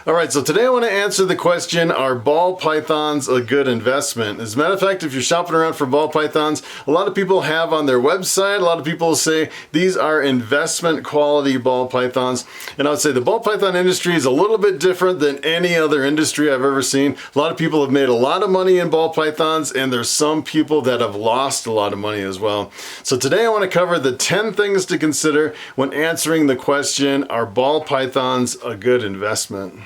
Alright, so today I want to answer the question, are ball pythons a good investment? As a matter of fact, if you're shopping around for ball pythons, a lot of people have on their website, a lot of people say these are investment quality ball pythons. And I would say the ball python industry is a little bit different than any other industry I've ever seen. A lot of people have made a lot of money in ball pythons, and there's some people that have lost a lot of money as well. So today I want to cover the 10 things to consider when answering the question, are ball pythons a good investment?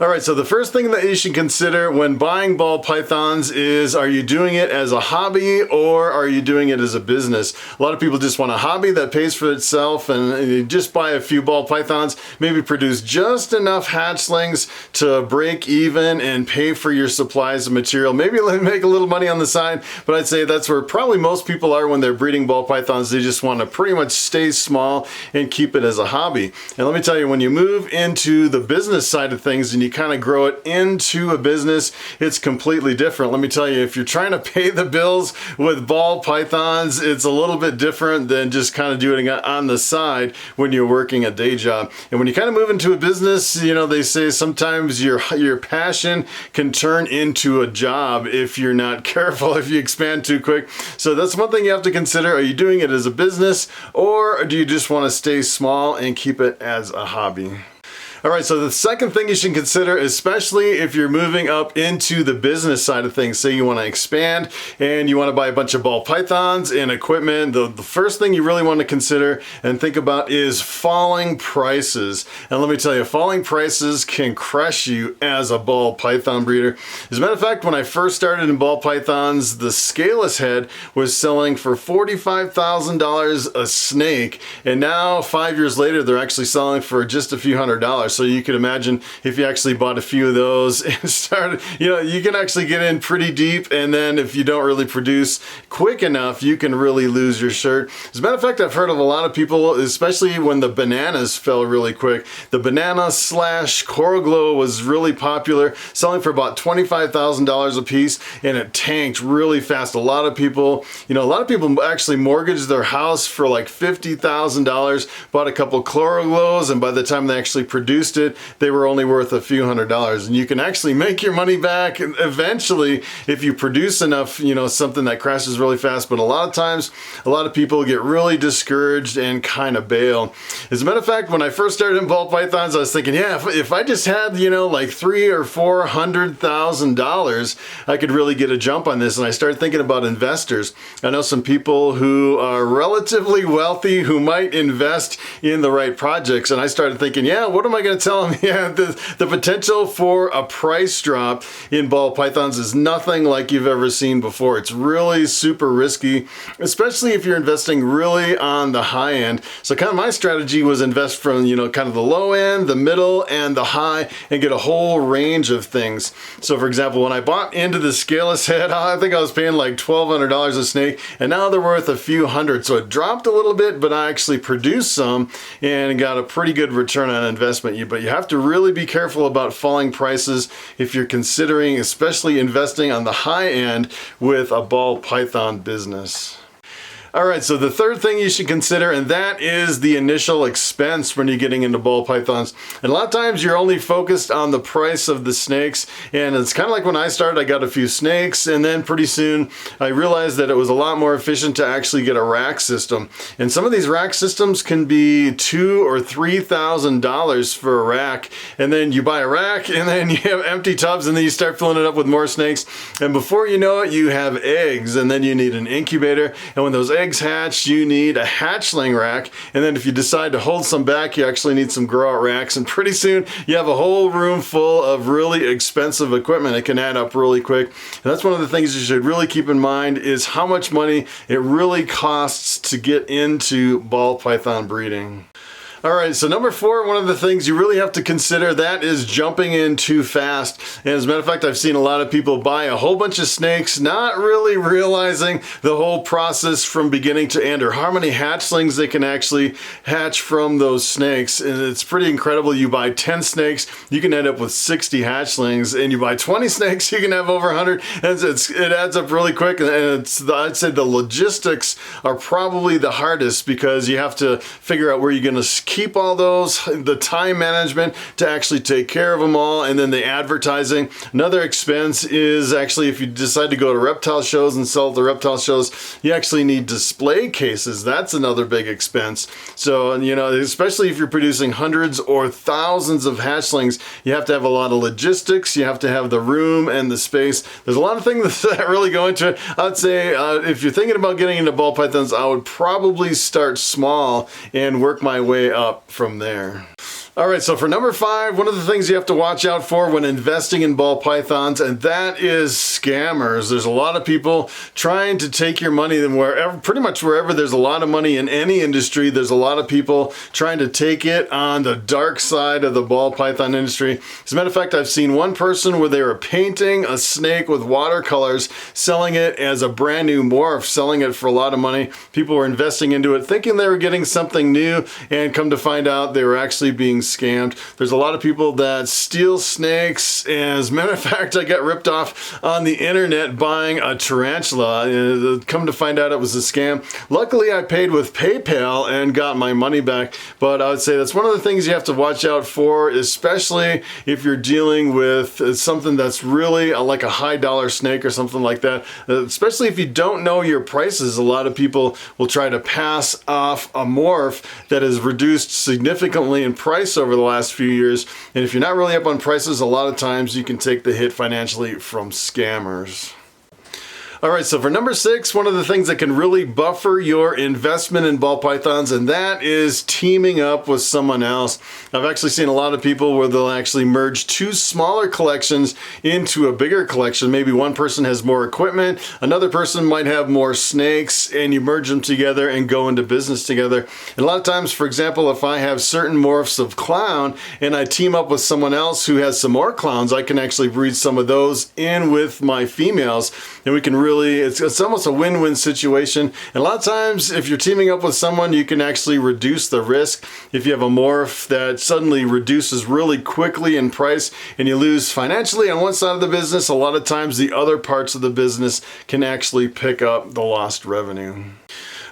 Alright, so the first thing that you should consider when buying ball pythons is, are you doing it as a hobby or are you doing it as a business? A lot of people just want a hobby that pays for itself, and you just buy a few ball pythons, maybe produce just enough hatchlings to break even and pay for your supplies of material. Maybe make a little money on the side, but I'd say that's where probably most people are when they're breeding ball pythons. They just want to pretty much stay small and keep it as a hobby. And let me tell you, when you move into the business side of things and you kind of grow it into a business, it's completely different. Let me tell you, if you're trying to pay the bills with ball pythons, it's a little bit different than just kind of doing it on the side when you're working a day job. And when you kind of move into a business, you know, they say sometimes your passion can turn into a job if you're not careful, if you expand too quick. So that's one thing you have to consider. Are you doing it as a business, or do you just want to stay small and keep it as a hobby? Alright, so the second thing you should consider, especially if you're moving up into the business side of things, say you want to expand and you want to buy a bunch of ball pythons and equipment, the first thing you really want to consider and think about is falling prices. And let me tell you, falling prices can crush you as a ball python breeder. As a matter of fact, when I first started in ball pythons, the scaleless head was selling for $45,000 a snake, and now 5 years later they're actually selling for just a few $100s. So you could imagine if you actually bought a few of those and started, you know, you can actually get in pretty deep, and then if you don't really produce quick enough, you can really lose your shirt. As a matter of fact, I've heard of a lot of people, especially when the bananas fell really quick. The banana / coral glow was really popular, selling for about $25,000 a piece, and it tanked really fast. A lot of people, actually mortgaged their house for like $50,000, bought a couple coral glows, and by the time they actually produced it, they were only worth a few $100s. And you can actually make your money back eventually if you produce enough, something that crashes really fast. But a lot of times, a lot of people get really discouraged and kind of bail. As a matter of fact, when I first started in ball pythons, I was thinking, yeah, if I just had, like $300,000 or $400,000, I could really get a jump on this. And I started thinking about investors. I know some people who are relatively wealthy who might invest in the right projects. And I started thinking, yeah, what am I going to tell them? Yeah, the potential for a price drop in ball pythons is nothing like you've ever seen before. It's really super risky, especially if you're investing really on the high end. So kind of my strategy was invest from, kind of the low end, the middle, and the high, and get a whole range of things. So for example, when I bought into the scaleless head, I think I was paying like $1,200 a snake, and now they're worth a few hundred. So it dropped a little bit, but I actually produced some and got a pretty good return on investment. But you have to really be careful about falling prices if you're considering, especially investing on the high end with a ball python business. Alright, so the third thing you should consider, and that is the initial expense when you're getting into ball pythons. And a lot of times you're only focused on the price of the snakes, and it's kind of like when I started, I got a few snakes, and then pretty soon I realized that it was a lot more efficient to actually get a rack system. And some of these rack systems can be $2,000 or $3,000 for a rack, and then you buy a rack, and then you have empty tubs, and then you start filling it up with more snakes, and before you know it, you have eggs, and then you need an incubator, and when those eggs hatch, you need a hatchling rack, and then if you decide to hold some back, you actually need some grow out racks, and pretty soon you have a whole room full of really expensive equipment. It can add up really quick, and that's one of the things you should really keep in mind is how much money it really costs to get into ball python breeding. Alright, so number 4, one of the things you really have to consider, that is jumping in too fast. And as a matter of fact, I've seen a lot of people buy a whole bunch of snakes, not really realizing the whole process from beginning to end, or how many hatchlings they can actually hatch from those snakes. And it's pretty incredible. You buy 10 snakes, you can end up with 60 hatchlings, and you buy 20 snakes, you can have over 100, and it adds up really quick. And I'd say the logistics are probably the hardest, because you have to figure out where you're going to keep all those, the time management to actually take care of them all, and then the advertising. Another expense is actually if you decide to go to reptile shows and sell at the reptile shows, you actually need display cases. That's another big expense. So, you know, especially if you're producing hundreds or thousands of hatchlings, you have to have a lot of logistics. You have to have the room and the space. There's a lot of things that really go into it. I'd say if you're thinking about getting into ball pythons, I would probably start small and work my way up from there. All right, so for number 5, one of the things you have to watch out for when investing in ball pythons, and that is scammers. There's a lot of people trying to take your money, and pretty much wherever there's a lot of money in any industry, there's a lot of people trying to take it on the dark side of the ball python industry. As a matter of fact, I've seen one person where they were painting a snake with watercolors, selling it as a brand new morph, selling it for a lot of money. People were investing into it, thinking they were getting something new, and come to find out they were actually being scammed. There's a lot of people that steal snakes. As a matter of fact, I got ripped off on the internet buying a tarantula. Come to find out it was a scam. Luckily, I paid with PayPal and got my money back, but I would say that's one of the things you have to watch out for, especially if you're dealing with something that's really like a high dollar snake or something like that. Especially if you don't know your prices, a lot of people will try to pass off a morph that is reduced significantly in price over the last few years, and if you're not really up on prices, a lot of times you can take the hit financially from scammers. All right, so for number 6, one of the things that can really buffer your investment in ball pythons, and that is teaming up with someone else. I've actually seen a lot of people where they'll actually merge 2 smaller collections into a bigger collection. Maybe one person has more equipment, another person might have more snakes, and you merge them together and go into business together. And a lot of times, for example, if I have certain morphs of clown and I team up with someone else who has some more clowns, I can actually breed some of those in with my females, and we can really, it's almost a win-win situation. And a lot of times, if you're teaming up with someone, you can actually reduce the risk. If you have a morph that suddenly reduces really quickly in price and you lose financially on one side of the business, a lot of times the other parts of the business can actually pick up the lost revenue.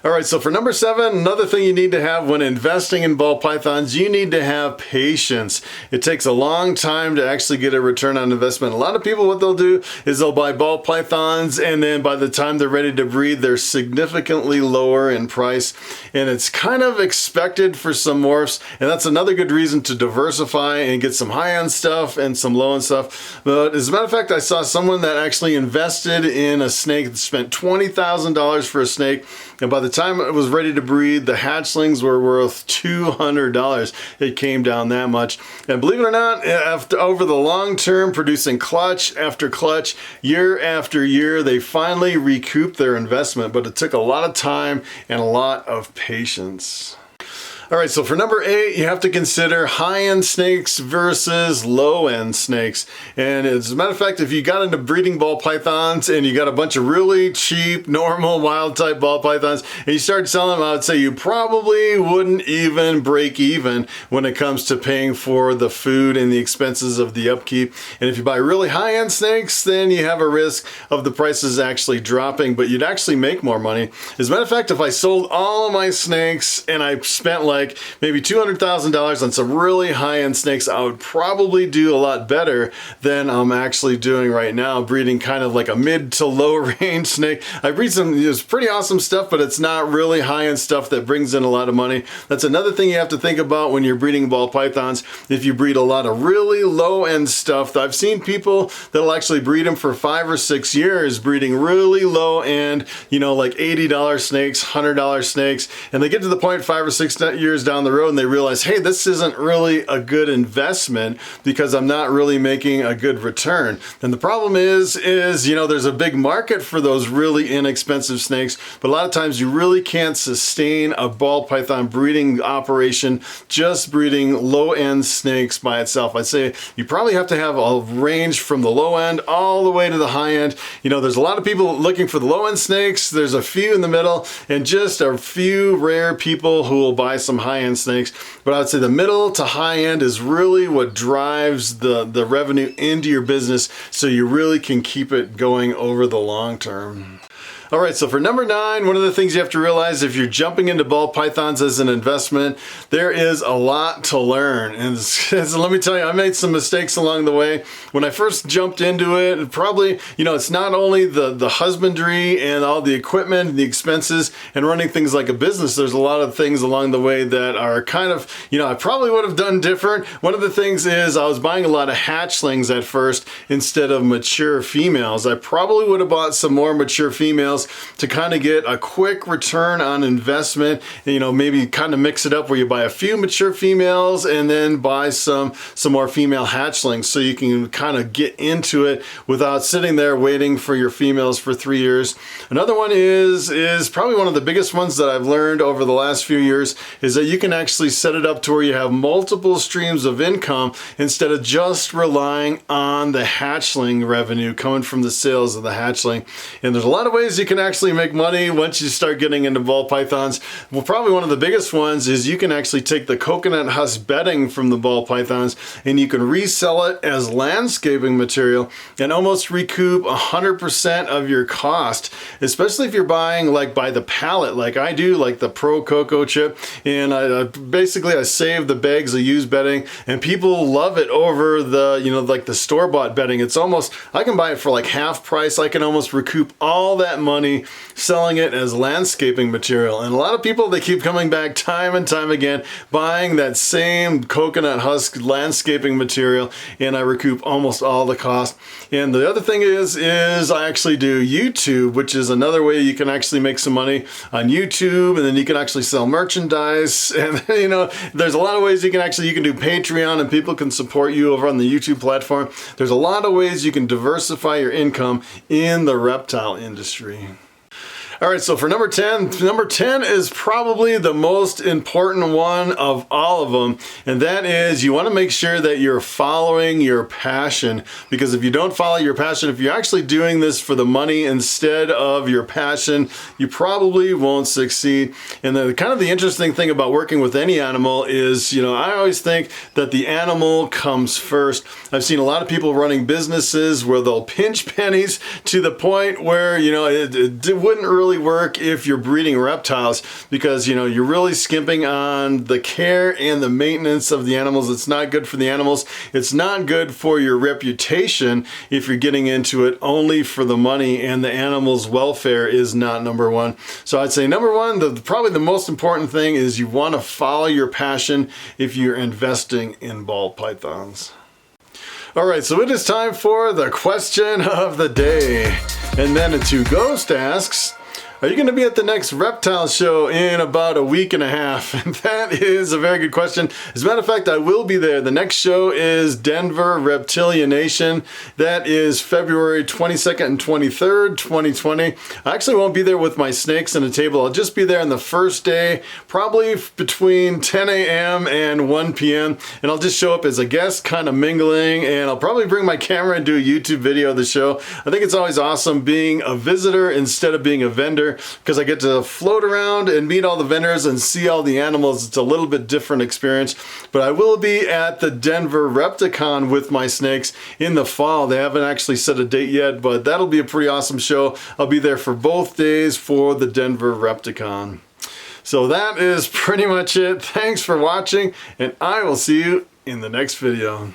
All right, so for number 7, another thing you need to have when investing in ball pythons, you need to have patience. It takes a long time to actually get a return on investment. A lot of people, what they'll do is they'll buy ball pythons, and then by the time they're ready to breed, they're significantly lower in price. And it's kind of expected for some morphs, and that's another good reason to diversify and get some high-end stuff and some low-end stuff. But as a matter of fact, I saw someone that actually invested in a snake that spent $20,000 for a snake, and by the time it was ready to breed, the hatchlings were worth $200. It came down that much. And believe it or not, over the long term, producing clutch after clutch, year after year, they finally recouped their investment, but it took a lot of time and a lot of patience. All right, so for number 8, you have to consider high-end snakes versus low-end snakes. And as a matter of fact, if you got into breeding ball pythons and you got a bunch of really cheap, normal, wild-type ball pythons, and you started selling them, I would say you probably wouldn't even break even when it comes to paying for the food and the expenses of the upkeep. And if you buy really high-end snakes, then you have a risk of the prices actually dropping, but you'd actually make more money. As a matter of fact, if I sold all of my snakes and I spent like maybe $200,000 on some really high-end snakes, I would probably do a lot better than I'm actually doing right now, breeding kind of like a mid to low range snake. I breed some, it's pretty awesome stuff, but it's not really high-end stuff that brings in a lot of money. That's another thing you have to think about when you're breeding ball pythons. If you breed a lot of really low-end stuff, I've seen people that'll actually breed them for 5 or 6 years, breeding really low-end, you know, like $80 snakes, $100 snakes, and they get to the point 5 or 6 years down the road and they realize, hey, this isn't really a good investment because I'm not really making a good return. And the problem is, you know, there's a big market for those really inexpensive snakes, but a lot of times you really can't sustain a ball python breeding operation just breeding low-end snakes by itself. I'd say you probably have to have a range from the low end all the way to the high end. You know, there's a lot of people looking for the low-end snakes, there's a few in the middle, and just a few rare people who will buy some high-end snakes. But I would say the middle to high end is really what drives the revenue into your business, so you really can keep it going over the long term. All right, so for number 9, one of the things you have to realize if you're jumping into ball pythons as an investment, there is a lot to learn. And let me tell you, I made some mistakes along the way. When I first jumped into it, probably, it's not only the husbandry and all the equipment, the expenses, and running things like a business, there's a lot of things along the way that are kind of, I probably would have done different. One of the things is I was buying a lot of hatchlings at first instead of mature females. I probably would have bought some more mature females to kind of get a quick return on investment, maybe kind of mix it up where you buy a few mature females and then buy some more female hatchlings so you can kind of get into it without sitting there waiting for your females for 3 years. Another one is probably one of the biggest ones that I've learned over the last few years is that you can actually set it up to where you have multiple streams of income instead of just relying on the hatchling revenue coming from the sales of the hatchling. And there's a lot of ways you can actually make money once you start getting into ball pythons. Well, probably one of the biggest ones is you can actually take the coconut husk bedding from the ball pythons and you can resell it as landscaping material and almost recoup 100% of your cost, especially if you're buying like by the pallet like I do, like the Pro Cocoa chip. And I save the bags of used bedding and people love it over the, like the store-bought bedding. It's almost, I can buy it for like half price. I can almost recoup all that money selling it as landscaping material. And a lot of people, they keep coming back time and time again buying that same coconut husk landscaping material, and I recoup almost all the cost. And the other thing is I actually do YouTube, which is another way you can actually make some money on YouTube, and then you can actually sell merchandise. And there's a lot of ways you can do Patreon and people can support you over on the YouTube platform. There's a lot of ways you can diversify your income in the reptile industry. All right, so for number 10 is probably the most important one of all of them, and that is you want to make sure that you're following your passion, because if you don't follow your passion, if you're actually doing this for the money instead of your passion, you probably won't succeed. And the kind of the interesting thing about working with any animal is, I always think that the animal comes first. I've seen a lot of people running businesses where they'll pinch pennies to the point where, it wouldn't really work if you're breeding reptiles, because you're really skimping on the care and the maintenance of the animals. It's not good for the animals. It's not good for your reputation if you're getting into it only for the money, and the animal's welfare is not number one. So I'd say number one, probably the most important thing is you want to follow your passion if you're investing in ball pythons. All right, so it is time for the question of the day. And then a Two Ghost asks, are you going to be at the next reptile show in about a week and a half? And that is a very good question. As a matter of fact, I will be there. The next show is Denver Reptilian Nation. That is February 22nd and 23rd, 2020. I actually won't be there with my snakes and a table. I'll just be there on the first day, probably between 10 a.m. and 1 p.m. And I'll just show up as a guest, kind of mingling, and I'll probably bring my camera and do a YouTube video of the show. I think it's always awesome being a visitor instead of being a vendor, because I get to float around and meet all the vendors and see all the animals. It's a little bit different experience. But I will be at the Denver Repticon with my snakes in the fall. They haven't actually set a date yet, but that'll be a pretty awesome show. I'll be there for both days for the Denver Repticon. So that is pretty much it. Thanks for watching, and I will see you in the next video.